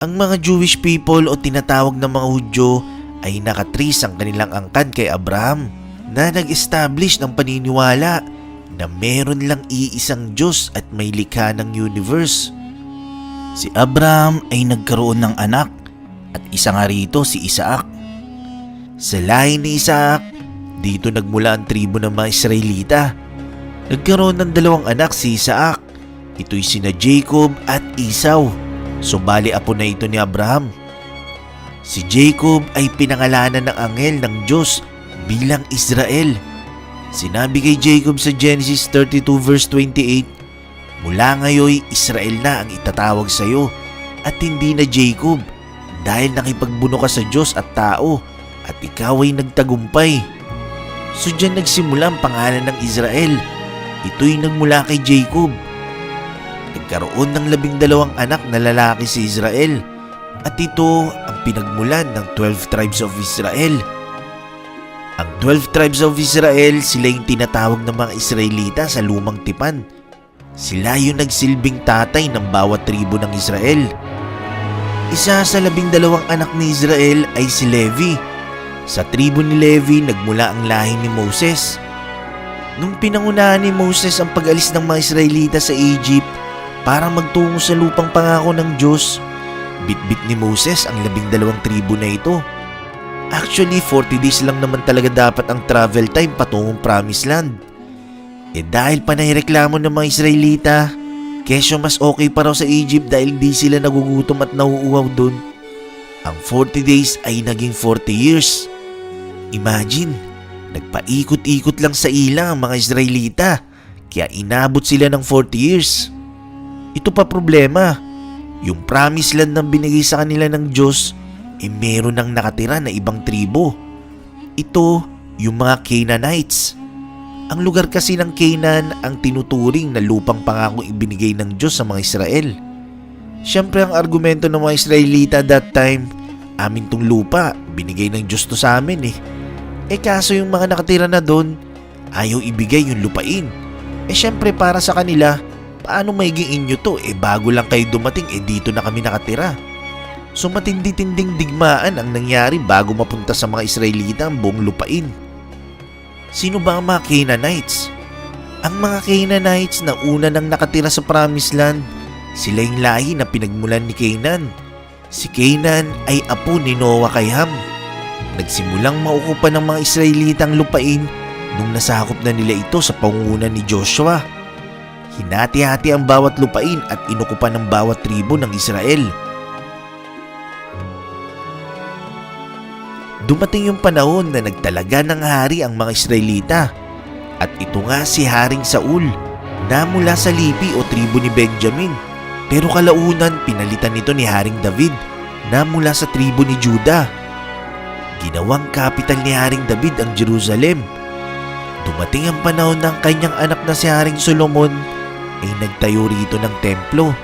Ang mga Jewish people o tinatawag na mga Hudyo ay nakatrace ang kanilang angkan kay Abraham na nag-establish ng paniniwala na meron lang iisang Diyos at may likha ng universe. Si Abraham ay nagkaroon ng anak at isa nga rito si Isaac. Sa lahi ni Isaac, dito nagmula ang tribo ng mga Israelita. Nagkaroon ng dalawang anak si Isaac. Ito'y sina Jacob at Esau. Bali apo na ito ni Abraham. Si Jacob ay pinangalanan ng anghel ng Diyos bilang Israel. Sinabi kay Jacob sa Genesis 32 verse 28, "Mula ngayon Israel na ang itatawag sa iyo at hindi na Jacob, dahil nakipagbuno ka sa Diyos at tao at ikaw ay nagtagumpay." So dyan nagsimula ang pangalan ng Israel. Ito'y nagmula kay Jacob. Nagkaroon ng 12 anak na lalaki si Israel at ito ang pinagmulan ng 12 tribes of Israel. Ang 12 tribes of Israel, sila yung tinatawag ng mga Israelita sa lumang tipan. Sila yung nagsilbing tatay ng bawat tribo ng Israel. Isa sa 12 anak ni Israel ay si Levi. Sa tribo ni Levi nagmula ang lahi ni Moses. Nung pinangunahan ni Moses ang pag-alis ng mga Israelita sa Egypt para magtungo sa lupang pangako ng Diyos, bitbit ni Moses ang 12 tribo na ito. Actually, 40 days lang naman talaga dapat ang travel time patungong Promised Land. Dahil pa naireklamo ng mga Israelita, kesyo mas okay pa raw sa Egypt dahil di sila nagugutom at nauuhaw dun. Ang 40 days ay naging 40 years. Imagine, nagpaikot-ikot lang sa ilang ang mga Israelita, kaya inabot sila ng 40 years. Ito pa problema, yung promised land na binigay sa kanila ng Diyos, meron nang nakatira na ibang tribo. Ito, yung mga Canaanites. Ang lugar kasi ng Canaan ang tinuturing na lupang pangako ibinigay ng Diyos sa mga Israel. Siyempre ang argumento ng mga Israelita that time, amin tong lupa, binigay ng Diyos to sa amin kaso yung mga nakatira na doon, ayaw ibigay yung lupain. Siyempre para sa kanila, paano maiging inyo to? Bago lang kayo dumating, dito na kami nakatira. So matindi-tinding digmaan ang nangyari bago mapunta sa mga Israelita ang buong lupain. Sino ba ang mga Canaanites? Ang mga Canaanites na una nang nakatira sa Promised Land, sila yung lahi na pinagmulan ni Canaan. Si Canaan ay apo ni Noah kay Ham. Nagsimulang maukupan ng mga Israelita ang lupain nung nasakop na nila ito sa pangunguna ni Joshua. Hinati-hati ang bawat lupain at inukupan ng bawat tribo ng Israel. Dumating yung panahon na nagtalaga ng hari ang mga Israelita. At ito nga si Haring Saul na mula sa Lipi o tribo ni Benjamin. Pero kalaunan pinalitan nito ni Haring David na mula sa tribo ni Judah. Ginawang kapital ni Haring David ang Jerusalem. Dumating ang panahon ng kanyang anak na si Haring Solomon ay nagtayo rito ng templo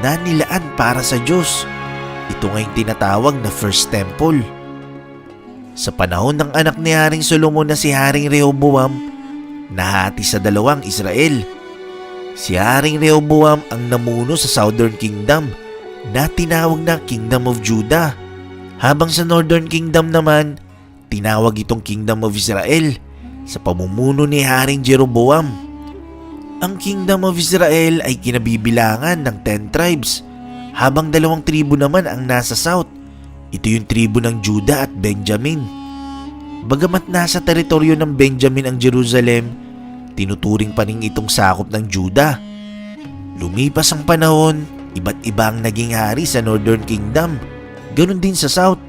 na nilaan para sa Diyos. Ito nga yung tinatawag na First Temple. Sa panahon ng anak ni Haring Solomon na si Haring Rehoboam, nahati sa dalawang Israel. Si Haring Rehoboam ang namuno sa Southern Kingdom na tinawag na Kingdom of Judah. Habang sa Northern Kingdom naman, tinawag itong Kingdom of Israel sa pamumuno ni Haring Jeroboam. Ang Kingdom of Israel ay kinabibilangan ng 10 tribes, habang 2 tribo naman ang nasa south. Ito yung tribo ng Judah at Benjamin. Bagamat nasa teritoryo ng Benjamin ang Jerusalem, tinuturing pa rin itong sakop ng Judah. Lumipas ang panahon, iba't iba ang naging hari sa Northern Kingdom, ganon din sa south.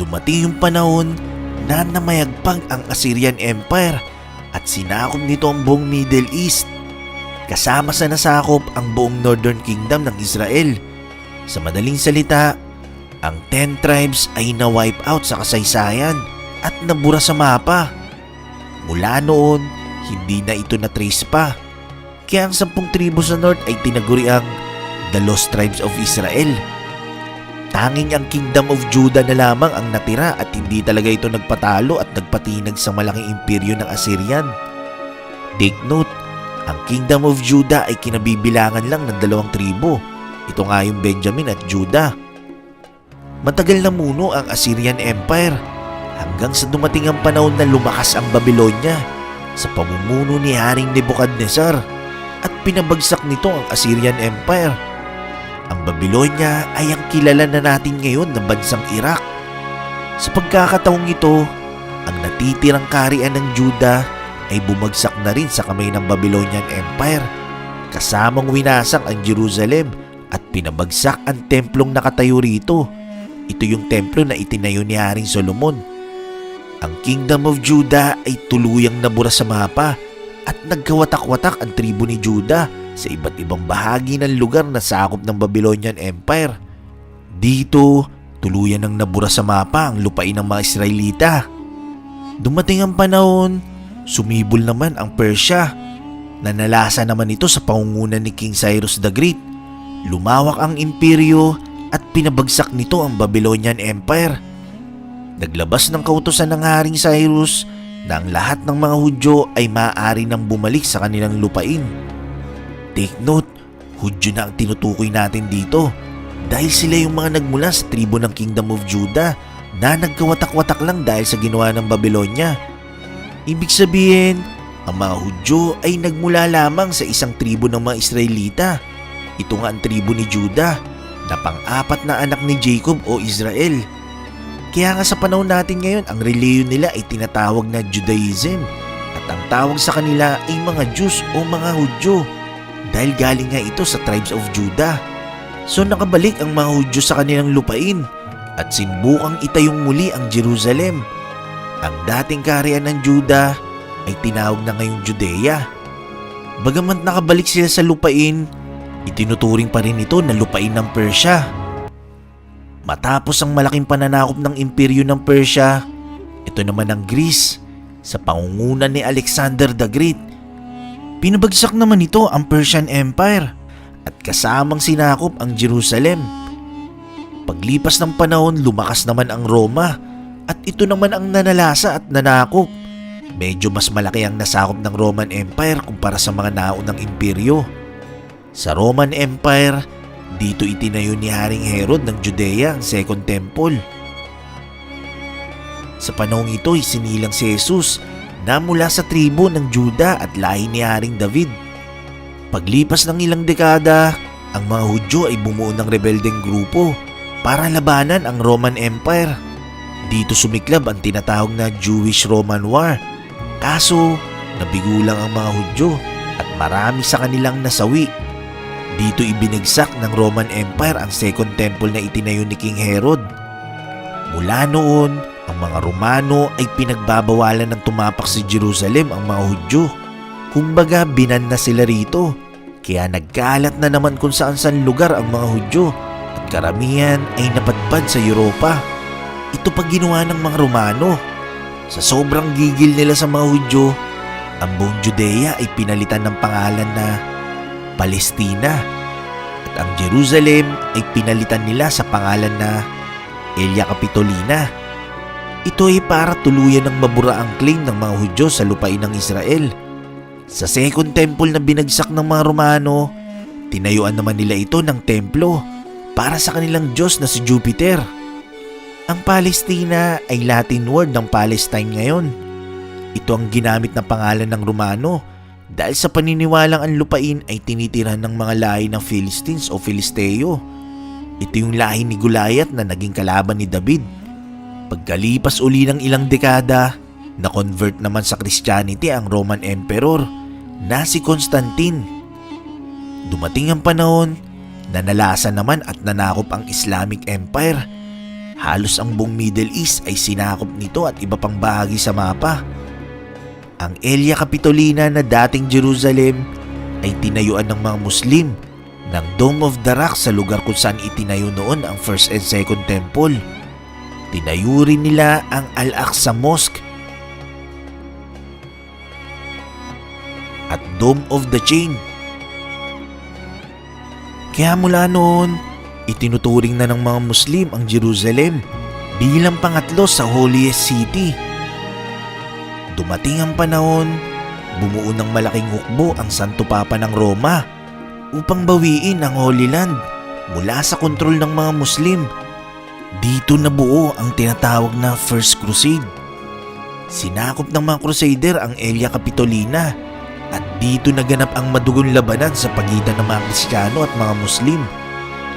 Dumating yung panahon na namayagpag ang Assyrian Empire at sinakop nito ang buong Middle East. Kasama sa nasakop ang buong Northern Kingdom ng Israel. Sa madaling salita, ang 10 tribes ay na-wipe out sa kasaysayan at nabura sa mapa. Mula noon, hindi na ito na-trace pa. Kaya ang 10 tribo sa north ay tinaguriang The Lost Tribes of Israel. Tanging ang Kingdom of Judah na lamang ang natira at hindi talaga ito nagpatalo at nagpatinag sa malaking imperyo ng Assyrian. Take note, ang Kingdom of Judah ay kinabibilangan lang ng 2 tribo. Ito nga yung Benjamin at Judah. Matagal na muno ang Assyrian Empire hanggang sa dumating ang panahon na lumakas ang Babylonia sa pamumuno ni Haring Nebuchadnezzar at pinabagsak nito ang Assyrian Empire. Ang Babylonia ay ang kilala na natin ngayon na bansang Iraq. Sa pagkakataong ito, ang natitirang kaharian ng Juda ay bumagsak na rin sa kamay ng Babylonian Empire, kasamang winasak ang Jerusalem at pinabagsak ang templong nakatayo rito. Ito yung templo na itinayo ni Haring Solomon. Ang Kingdom of Judah ay tuluyang nabura sa mapa at nagkawatak-watak ang tribo ni Judah sa iba't ibang bahagi ng lugar na sakop ng Babylonian Empire. Dito, tuluyan ng nabura sa mapa ang lupain ng mga Israelita. Dumating ang panahon, sumibol naman ang Persia. Nanalasa naman ito sa pangungunan ni King Cyrus the Great. Lumawak ang imperyo at pinabagsak nito ang Babylonian Empire. Naglabas ng kautusan ng Haring Cyrus na ang lahat ng mga Hudyo ay maaari nang bumalik sa kanilang lupain. Take note, Hudyo na ang tinutukoy natin dito dahil sila yung mga nagmula sa tribo ng Kingdom of Judah na nagkawatak-watak lang dahil sa ginawa ng Babylonia. Ibig sabihin, ang mga Hudyo ay nagmula lamang sa isang tribo ng mga Israelita. Ito nga ang tribo ni Judah na pang-apat na anak ni Jacob o Israel. Kaya nga sa panahon natin ngayon, ang reliyon nila ay tinatawag na Judaism at ang tawag sa kanila ay mga Jews o mga Hudyo dahil galing nga ito sa tribes of Judah. So nakabalik ang mga Hudyo sa kanilang lupain at sinubukang itayong muli ang Jerusalem. Ang dating kaharian ng Judah ay tinawag na ngayong Judea. Bagamat nakabalik sila sa lupain, itinuturing pa rin ito na lupain ng Persia. Matapos ang malaking pananakop ng imperyo ng Persia, ito naman ang Greece sa pangungunan ni Alexander the Great. Pinabagsak naman ito ang Persian Empire at kasamang sinakop ang Jerusalem. Paglipas ng panahon, lumakas naman ang Roma at ito naman ang nanalasa at nanakop. Medyo mas malaki ang nasakop ng Roman Empire kumpara sa mga naunang imperyo. Sa Roman Empire, dito itinayo ni Haring Herod ng Judea ang Second Temple. Sa panahong ito, isinilang si Jesus na mula sa tribo ng Juda at lahi ni Haring David. Paglipas ng ilang dekada, ang mga Hudyo ay bumuo ng rebeldeng grupo para labanan ang Roman Empire. Dito sumiklab ang tinatawag na Jewish-Roman War. Kaso, nabigo lang ang mga Hudyo at marami sa kanilang nasawi. Dito ibinagsak ng Roman Empire ang Second Temple na itinayo ni King Herod. Mula noon, ang mga Romano ay pinagbabawalan ng tumapak sa Jerusalem ang mga Hudyo. Kumbaga binan na sila rito, kaya nagkalat na naman kung saan-saan lugar ang mga Hudyo at karamihan ay napadpad sa Europa. Ito pa ginawa ng mga Romano. Sa sobrang gigil nila sa mga Hudyo, ang buong Judea ay pinalitan ng pangalan na Palestina at ang Jerusalem ay pinalitan nila sa pangalan na Aelia Capitolina. Ito ay para tuluyan ng mabura ang claim ng mga Hudyo sa lupain ng Israel. Sa Second Temple na binagsak ng mga Romano, tinayuan naman nila ito ng templo para sa kanilang Diyos na si Jupiter. Ang Palestina ay Latin word ng Palestine ngayon. Ito ang ginamit na pangalan ng Romano dahil sa paniniwalang ang lupain ay tinitirahan ng mga lahi ng Philistines o Filisteo. Ito yung lahi ni Goliath na naging kalaban ni David. Pagkalipas uli ng ilang dekada, na-convert naman sa Christianity ang Roman Emperor na si Constantine. Dumating ang panahon, nanalasa naman at nanakop ang Islamic Empire. Halos ang buong Middle East ay sinakop nito at iba pang bahagi sa mapa. Ang Aelia Capitolina na dating Jerusalem ay tinayuan ng mga Muslim ng Dome of the Rock sa lugar kung saan itinayo noon ang First and Second Temple. Tinayo rin nila ang Al-Aqsa Mosque at Dome of the Chain. Kaya mula noon, itinuturing na ng mga Muslim ang Jerusalem bilang pangatlo sa holiest city. Dumating ang panahon, bumuo ng malaking hukbo ang Santo Papa ng Roma upang bawiin ang Holy Land mula sa kontrol ng mga Muslim. Dito nabuo ang tinatawag na First Crusade. Sinakop ng mga Crusader ang Aelia Capitolina at dito naganap ang madugong labanan sa pagitan ng mga Kristiyano at mga Muslim.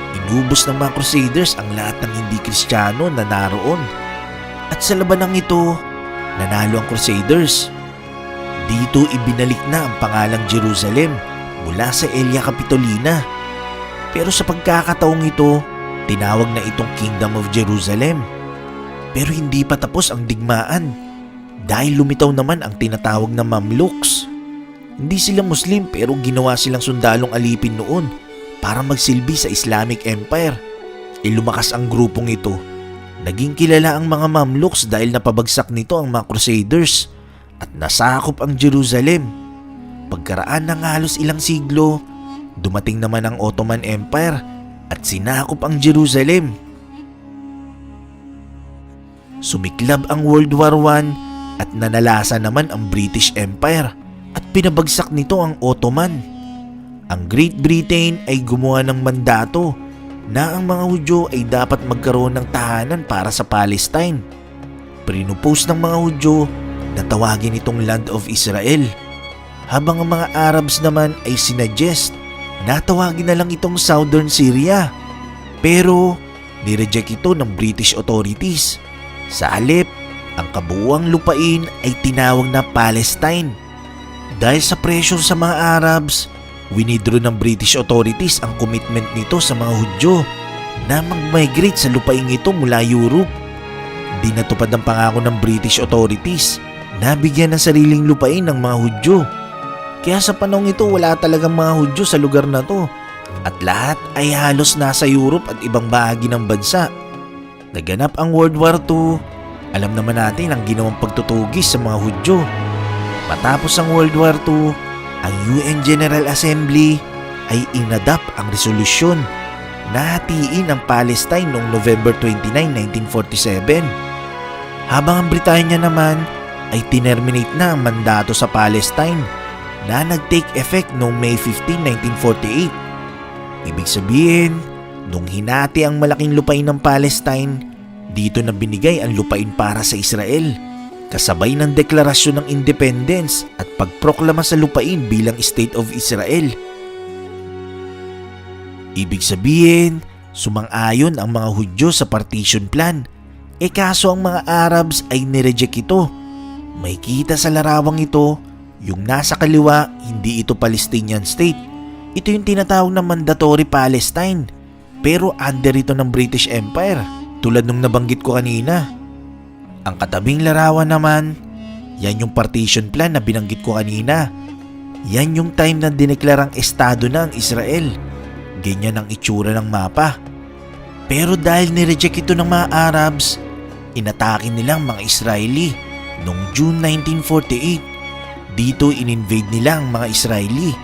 Inubos ng mga Crusaders ang lahat ng hindi Kristiyano na naroon. At sa labanang ito, nanalo ang Crusaders. Dito ibinalik na ang pangalang Jerusalem mula sa Aelia Capitolina. Pero sa pagkakataong ito, tinawag na itong Kingdom of Jerusalem. Pero hindi pa tapos ang digmaan dahil lumitaw naman ang tinatawag na Mamluks. Hindi sila Muslim pero ginawa silang sundalong alipin noon para magsilbi sa Islamic Empire. Lumakas ang grupong ito. Naging kilala ang mga Mamluks dahil napabagsak nito ang mga Crusaders at nasakop ang Jerusalem. Pagkaraan ng halos ilang siglo, dumating naman ang Ottoman Empire at sinakop ang Jerusalem. Sumiklab ang World War I at nanalasa naman ang British Empire at pinabagsak nito ang Ottoman. Ang Great Britain ay gumawa ng mandato na ang mga Hudyo ay dapat magkaroon ng tahanan para sa Palestine. Pinupose ng mga Hudyo na tawagin itong Land of Israel, habang ang mga Arabs naman ay sinuggest na tawagin na lang itong Southern Syria. Pero nireject ito ng British authorities. Sa halip, ang kabuuang lupain ay tinawag na Palestine. Dahil sa pressure sa mga Arabs, winidraw ng British authorities ang commitment nito sa mga Hudyo na mag-migrate sa lupaing ito mula Europe. Di natupad ang pangako ng British authorities na bigyan ng sariling lupain ng mga Hudyo. Kaya sa panahon ito wala talagang mga Hudyo sa lugar na to at lahat ay halos nasa Europe at ibang bahagi ng bansa. Naganap ang World War II. Alam naman natin ang ginawang pagtutugis sa mga Hudyo. Matapos ang World War II, ang UN General Assembly ay inadapt ang resolusyon na hatiin ang Palestine noong November 29, 1947. Habang ang Britanya naman ay tinerminate na ang mandato sa Palestine na nag-take effect noong May 15, 1948. Ibig sabihin, nung hinati ang malaking lupain ng Palestine, dito na binigay ang lupain para sa Israel, kasabay ng deklarasyon ng independence at pagproklama sa lupain bilang State of Israel. Ibig sabihin, sumang-ayon ang mga Hudyo sa partition plan, kaso ang mga Arabs ay nireject ito. May kita sa larawang ito, yung nasa kaliwa, hindi ito Palestinian state. Ito yung tinatawag na mandatory Palestine, pero under ito ng British Empire, tulad nung nabanggit ko kanina. Ang katabing larawan naman, yan yung partition plan na binanggit ko kanina. Yan yung time na dineklarang estado na ang Israel. Ganyan ang itsura ng mapa. Pero dahil nireject ito ng mga Arabs, inatake nilang mga Israeli noong June 1948. Dito in-invade nila ang mga Israeli.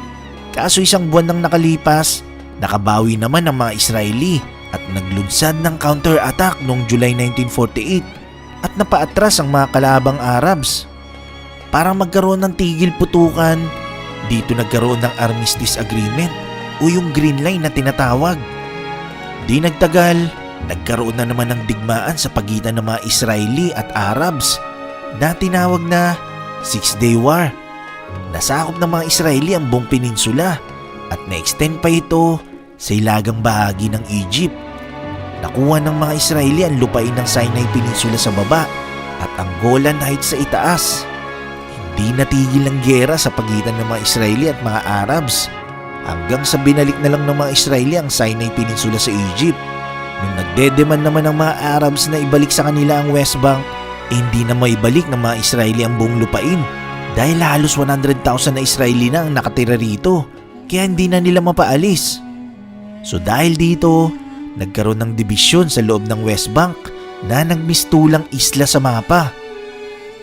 Kaso isang buwan nang nakalipas, nakabawi naman ang mga Israeli at naglunsad ng counter-attack noong July 1948 at napaatras ang mga kalabang Arabs. Para magkaroon ng tigil putukan, dito nagkaroon ng Armistice Agreement o yung Green Line na tinatawag. Di nagtagal, nagkaroon na naman ng digmaan sa pagitan ng mga Israeli at Arabs na tinawag na Six-Day War. Nasakop ng mga Israeli ang buong peninsula at na-extend pa ito sa ilagang bahagi ng Egypt. Nakuha ng mga Israeli ang lupain ng Sinai Peninsula sa baba at ang Golan Heights sa itaas. Hindi natigil ang giyera sa pagitan ng mga Israeli at mga Arabs hanggang sa binalik na lang ng mga Israeli ang Sinai Peninsula sa Egypt. Nung nagdedeman naman ng mga Arabs na ibalik sa kanila ang West Bank, hindi na maibalik ng mga Israeli ang buong lupain dahil halos 100,000 na Israeli na ang nakatira rito, kaya hindi na nila mapaalis. So dahil dito, nagkaroon ng dibisyon sa loob ng West Bank na nagmistulang isla sa mapa.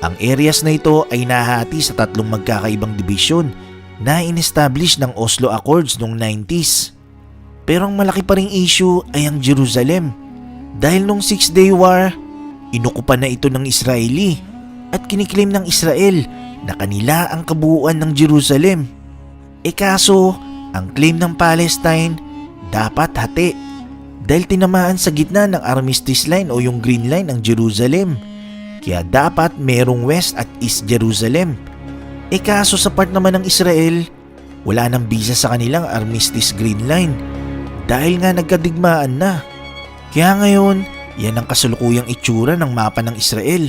Ang areas na ito ay nahati sa tatlong magkakaibang dibisyon na in-establish ng Oslo Accords noong 90s. Pero ang malaki pa ring issue ay ang Jerusalem. Dahil nung Six-Day War, inukupan na ito ng Israeli at kiniklaim ng Israel na kanila ang kabuuan ng Jerusalem. Kaso, ang claim ng Palestine dapat hati. dahil tinamaan sa gitna ng Armistice Line o yung Green Line ang Jerusalem. Kaya dapat merong West at East Jerusalem. Kaso sa part naman ng Israel, wala nang bisa sa kanilang Armistice Green Line dahil nga nagkadigmaan na. Kaya ngayon, yan ang kasalukuyang itsura ng mapa ng Israel.